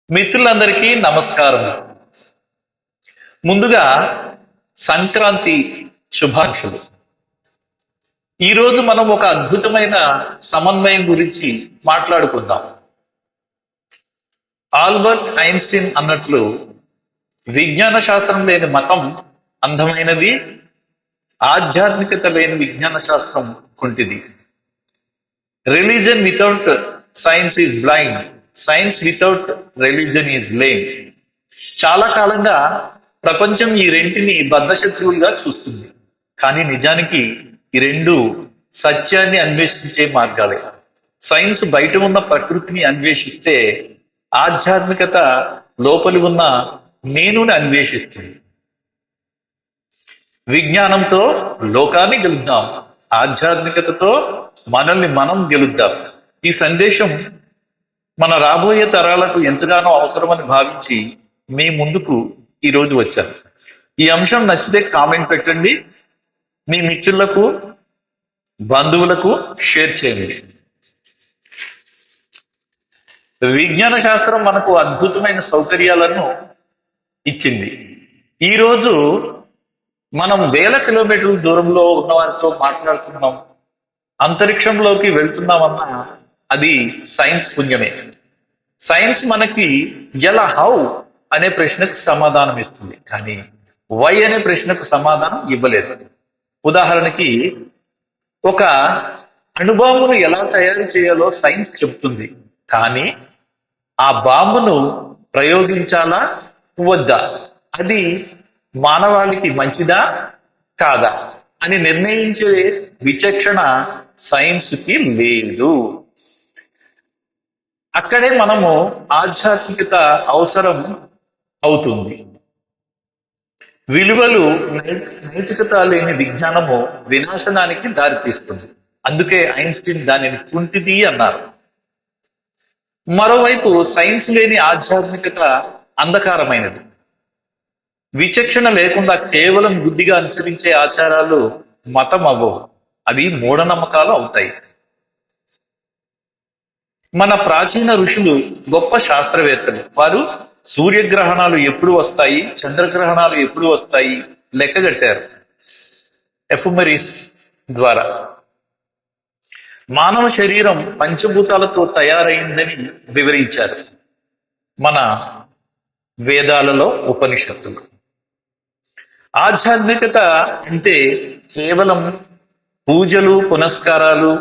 మిత్రులందరికీ నమస్కారం. ముందుగా సంక్రాంతి శుభాకాంక్షలు. ఈరోజు మనం ఒక అద్భుతమైన సమన్వయం గురించి మాట్లాడుకుందాం. ఆల్బర్ట్ ఐన్స్టీన్ అన్నట్లు విజ్ఞాన శాస్త్రం లేని మతం అందమైనది, ఆధ్యాత్మికత లేని విజ్ఞాన శాస్త్రం కుంటిది. Religion without science is blind, science without religion is lame. చాలా కాలంగా ప్రపంచం ఈ రెంటిని బద్ధశత్రువులుగా చూస్తుంది. కానీ నిజానికి ఈ రెండు సత్యాన్ని అన్వేషించే మార్గాలే. సైన్స్ బయట ఉన్న ప్రకృతిని అన్వేషిస్తే, ఆధ్యాత్మికత లోపలి ఉన్న నేనుని అన్వేషిస్తుంది. విజ్ఞానంతో లోకాన్ని గెలుద్దాం, ఆధ్యాత్మికతతో మనల్ని మనం గెలుద్దాం. ఈ సందేశం మన రాబోయే తరాలకు ఎంతగానో అవసరమని భావించి మీ ముందుకు ఈరోజు వచ్చాను. ఈ అంశం నచ్చితే కామెంట్ పెట్టండి, మీ మిత్రులకు బంధువులకు షేర్ చేయండి. విజ్ఞాన శాస్త్రం మనకు అద్భుతమైన సౌకర్యాలను ఇచ్చింది. ఈరోజు మనం వేల కిలోమీటర్ల దూరంలో ఉన్న వారితో మాట్లాడుతున్నాం, అంతరిక్షంలోకి వెళ్తున్నామన్నా అది సైన్స్ పుణ్యమే. సైన్స్ మనకి ఎలా, హౌ అనే ప్రశ్నకు సమాధానం ఇస్తుంది, కానీ వై అనే ప్రశ్నకు సమాధానం ఇవ్వలేదు. ఉదాహరణకి, ఒక అణుబాంబును ఎలా తయారు చేయాలో సైన్స్ చెబుతుంది, కానీ ఆ బాంబును ప్రయోగించాలా వద్దా, అది మానవాళికి మంచిదా కాదా అని నిర్ణయించే విచక్షణ సైన్స్ కి లేదు. అక్కడే మనము ఆధ్యాత్మికత అవసరం అవుతుంది. విలువలు, నైతికత లేని విజ్ఞానము వినాశనానికి దారితీస్తుంది. అందుకే ఐన్స్టీన్ దానిని కుంటిది అన్నారు. మరోవైపు సైన్స్ లేని ఆధ్యాత్మికత అంధకారమైనది. విచక్షణ లేకుండా కేవలం గుడ్డిగా అనుసరించే ఆచారాలు మతం అవ్వవు, అవి మూఢనమ్మకాలు అవుతాయి. మన ప్రాచీన ఋషులు గొప్ప శాస్త్రవేత్తలు. వారు సూర్యగ్రహణాలు ఎప్పుడు వస్తాయి, చంద్రగ్రహణాలు ఎప్పుడు వస్తాయి లెక్కగట్టారు ఎఫ్మెరిస్ ద్వారా. మానవ శరీరం పంచభూతాలతో తయారైందని వివరించారు మన వేదాలలో, ఉపనిషత్తులు. ఆధ్యాత్మికత అంటే కేవలం పూజలు, పునస్కారాలు,